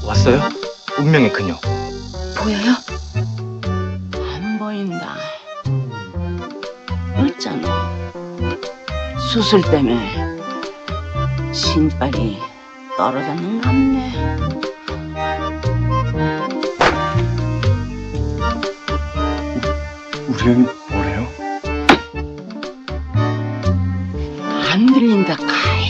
왔어요? 운명의 그녀. 보여요? 안 보인다. 어쩌노? 수술 때문에 신발이 떨어졌는 같네. 우리 애는 뭐래요? 안 들린다 카이.